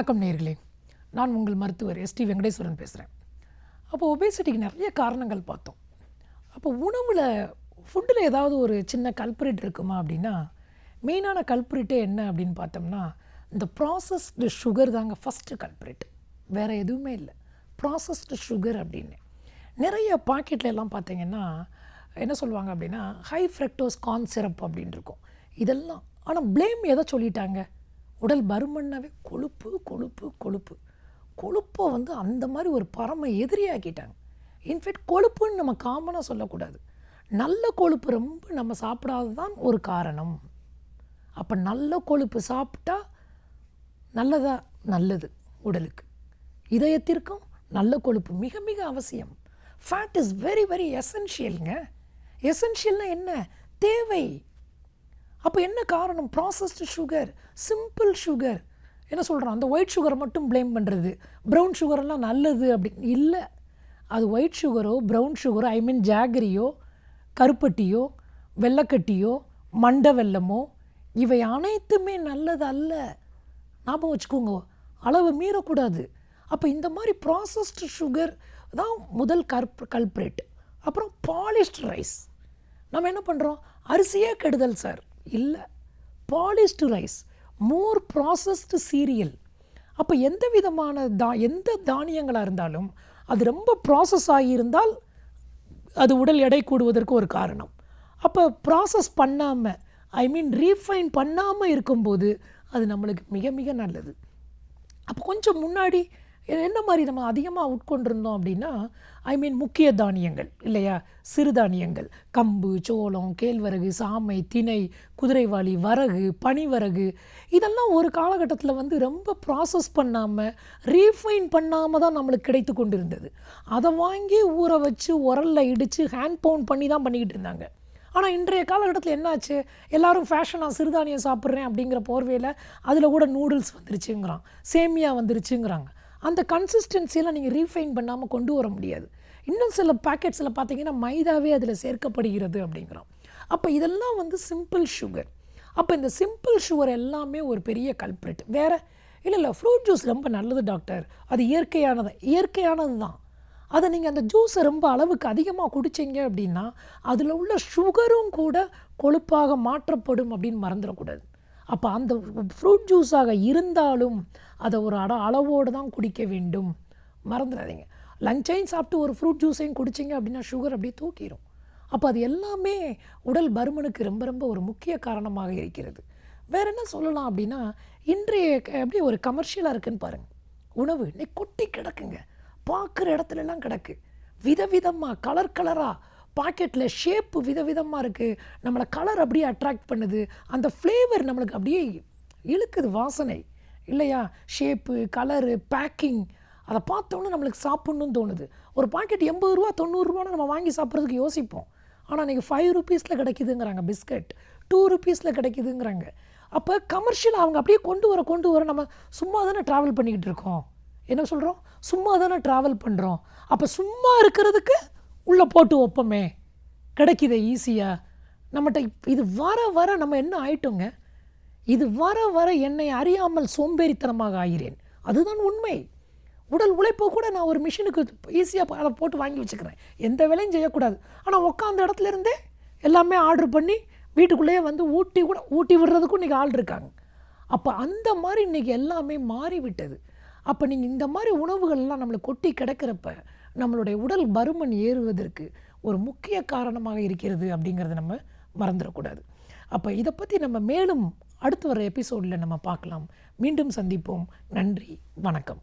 வணக்கம் நேயர்களே, நான் உங்கள் மருத்துவர் எஸ்டி வெங்கடேஸ்வரன் பேசுகிறேன். அப்போ ஒபேசிட்டிக்கு நிறைய காரணங்கள் பார்த்தோம். அப்போ ஃபுட்டில் ஏதாவது ஒரு சின்ன கல்ப்ரிட் இருக்குமா அப்படின்னா, மெயினான கல்ப்ரிட்டே என்ன அப்படின்னு பார்த்தோம்னா, இந்த ப்ராசஸ்டு சுகர் தாங்க ஃபஸ்ட்டு கல்ப்ரிட். வேறு எதுவுமே இல்லை, ப்ராசஸ்டு சுகர் அப்படின்னு. நிறைய பாக்கெட்டில் எல்லாம் பார்த்தீங்கன்னா என்ன சொல்லுவாங்க அப்படின்னா, ஹை ஃப்ரக்டோஸ் கார்ன் சிரப் அப்படின்னு இருக்கும். இதெல்லாம் ஆனால் ப்ளேம் எதை சொல்லிட்டாங்க? உடல் பருமன்னாவே கொழுப்பு கொழுப்பு கொழுப்பு கொழுப்பை அந்த மாதிரி ஒரு பரம எதிரியாக்கிட்டாங்க. இன்ஃபேக்ட் கொழுப்புன்னு நம்ம காமனாக சொல்லக்கூடாது. நல்ல கொழுப்பு ரொம்ப நம்ம சாப்பிடாதது தான் ஒரு காரணம். அப்போ நல்ல கொழுப்பு சாப்பிட்டா நல்லது உடலுக்கு, இதயத்திற்கும் நல்ல கொழுப்பு மிக மிக அவசியம். ஃபேட் இஸ் வெரி வெரி எசென்ஷியலுங்க. எசென்ஷியல்னா என்ன? தேவை. அப்போ என்ன காரணம்? Processed sugar, simple sugar. என்ன சொல்கிறோம், அந்த ஒயிட் சுகரை மட்டும் ப்ளேம் பண்ணுறது, ப்ரௌன் சுகரெல்லாம் நல்லது அப்படின்னு இல்லை. அது ஒயிட் சுகரோ ப்ரௌன் சுகரோ, ஐ மீன் ஜாகரியோ கருப்பட்டியோ வெள்ளைக்கட்டியோ மண்டை வெல்லமோ, இவை அனைத்துமே நல்லது அல்ல. ஞாபகம் வச்சுக்கோங்க, அளவு மீறக்கூடாது. அப்போ இந்த மாதிரி ப்ராசஸ்டு சுகர் தான் முதல் கல்ப்ரேட். அப்புறம் பாலிஷ்டு ரைஸ். நம்ம என்ன பண்ணுறோம், அரிசியே கெடுதல் சார், இல்லை, பாலிஷ்டு ரைஸ், மோர் ப்ராசஸ்டு சீரியல். அப்போ எந்த விதமான எந்த தானியங்களாக இருந்தாலும் அது ரொம்ப ப்ராசஸ் ஆகியிருந்தால் அது உடல் எடை கூடுவதற்கு ஒரு காரணம். அப்போ ப்ராசஸ் பண்ணாமல், ஐ மீன் ரீஃபைன் பண்ணாமல் இருக்கும்போது அது நம்மளுக்கு மிக மிக நல்லது. அப்போ கொஞ்சம் முன்னாடி என்ன மாதிரி நம்ம அதிகமாக உட்கொண்டிருந்தோம் அப்படின்னா, ஐ மீன் முக்கிய தானியங்கள் இல்லையா, சிறுதானியங்கள், கம்பு, சோளம், கேழ்வரகு, சாமை, திணை, குதிரைவாளி, வரகு, பனிவரகு, இதெல்லாம் ஒரு காலகட்டத்தில் ரொம்ப ப்ராசஸ் பண்ணாமல் ரீஃபைன் பண்ணாமல் தான் நம்மளுக்கு கிடைத்து கொண்டு இருந்தது. அதை வாங்கி ஊற வச்சு உரலில் இடித்து ஹேண்ட் பவுண்ட் பண்ணி தான் பண்ணிக்கிட்டு இருந்தாங்க. ஆனால் இன்றைய காலகட்டத்தில் என்னாச்சு, எல்லோரும் ஃபேஷனாக சிறுதானியம் சாப்பிட்றேன் அப்படிங்கிற போர்வையில் அதில் கூட நூடுல்ஸ் வந்துருச்சுங்கிறான், சேமியா வந்துருச்சுங்கிறாங்க. அந்த கன்சிஸ்டன்சியெல்லாம் நீங்கள் ரீஃபைன் பண்ணாமல் கொண்டு வர முடியாது. இன்னும் சில பேக்கெட்ஸில் பார்த்தீங்கன்னா மைதாவே அதில் சேர்க்கப்படுகிறது அப்படிங்கிறோம். அப்போ இதெல்லாம் சிம்பிள் சுகர். அப்போ இந்த சிம்பிள் சுகர் எல்லாமே ஒரு பெரிய கல்ப்ரிட். வேறு இல்லை, ஃப்ரூட் ஜூஸ் ரொம்ப நல்லது டாக்டர், அது இயற்கையானது தான். அதை நீங்கள் அந்த ஜூஸை ரொம்ப அளவுக்கு அதிகமாக குடிச்சிங்க அப்படின்னா அதில் உள்ள சுகரும் கூட கொழுப்பாக மாற்றப்படும் அப்படின்னு மறந்துடக்கூடாது. அப்போ அந்த ஃப்ரூட் ஜூஸாக இருந்தாலும் அதை ஒரு அளவோடு தான் குடிக்க வேண்டும், மறந்துடாதீங்க. லஞ்ச் டைம் சாப்பிட்டு ஒரு ஃப்ரூட் ஜூஸையும் குடிச்சிங்க அப்படின்னா சுகர் அப்படியே தூக்கிடும். அப்போ அது எல்லாமே உடல் பருமனுக்கு ரொம்ப ரொம்ப ஒரு முக்கிய காரணமாக இருக்கிறது. வேறு என்ன சொல்லலாம் அப்படின்னா, இன்றைய எப்படி ஒரு கமர்ஷியலாக இருக்குதுன்னு பாருங்கள். உணவு இன்னைக்கு கொட்டி கிடக்குங்க, பார்க்குற இடத்துலலாம் கிடக்கு, விதவிதமாக கலர் கலராக பாக்கெட்டில் ஷேப்பு விதவிதமாக இருக்குது. நம்மளை கலர் அப்படியே அட்ராக்ட் பண்ணுது, அந்த ஃப்ளேவர் நம்மளுக்கு அப்படியே இழுக்குது, வாசனை இல்லையா, ஷேப்பு, கலரு, பேக்கிங், அதை பார்த்தோன்னே நம்மளுக்கு சாப்பிட்ணுன்னு தோணுது. ஒரு பாக்கெட் 80 ரூபா 90 ரூபான்னு நம்ம வாங்கி சாப்பிட்றதுக்கு யோசிப்போம். ஆனால் இன்றைக்கி 5 ரூபீஸில் கிடைக்குதுங்கிறாங்க பிஸ்கட், 2 ரூபீஸில் கிடைக்குதுங்கிறாங்க. அப்போ கமர்ஷியல் அவங்க அப்படியே கொண்டு வர நம்ம சும்மா தானே ட்ராவல் பண்ணிக்கிட்டு இருக்கோம். என்ன சொல்கிறோம், சும்மா தானே ட்ராவல் பண்ணுறோம். அப்போ சும்மா இருக்கிறதுக்கு உள்ளே போட்டு வைப்போமே, கிடைக்கிது ஈஸியாக நம்மகிட்ட. இது வர வர நம்ம என்ன ஆயிட்டோங்க, இது வர வர என்னை அறியாமல் சோம்பேறித்தனமாக ஆகிறேன். அதுதான் உண்மை. உடல் உழைப்பை கூட நான் ஒரு மிஷினுக்கு ஈஸியாக அதை போட்டு வாங்கி வச்சுக்கிறேன், எந்த வேலையும் செய்யக்கூடாது. ஆனால் உட்காந்த இடத்துல இருந்தே எல்லாமே ஆர்டர் பண்ணி வீட்டுக்குள்ளேயே ஊட்டி விடுறதுக்கும் இன்றைக்கி ஆள் இருக்காங்க. அப்போ அந்த மாதிரி இன்றைக்கி எல்லாமே மாறிவிட்டது. அப்போ நீங்கள் இந்த மாதிரி உணவுகள்லாம் நம்மளுக்கு கொட்டி கிடக்கிறப்ப நம்மளுடைய உடல் பருமன் ஏறுவதற்கு ஒரு முக்கிய காரணமாக இருக்கிறது அப்படிங்கிறத நம்ம மறந்துடக்கூடாது. அப்போ இதை பற்றி நம்ம மேலும் அடுத்து வர எபிசோடில் நம்ம பார்க்கலாம். மீண்டும் சந்திப்போம். நன்றி, வணக்கம்.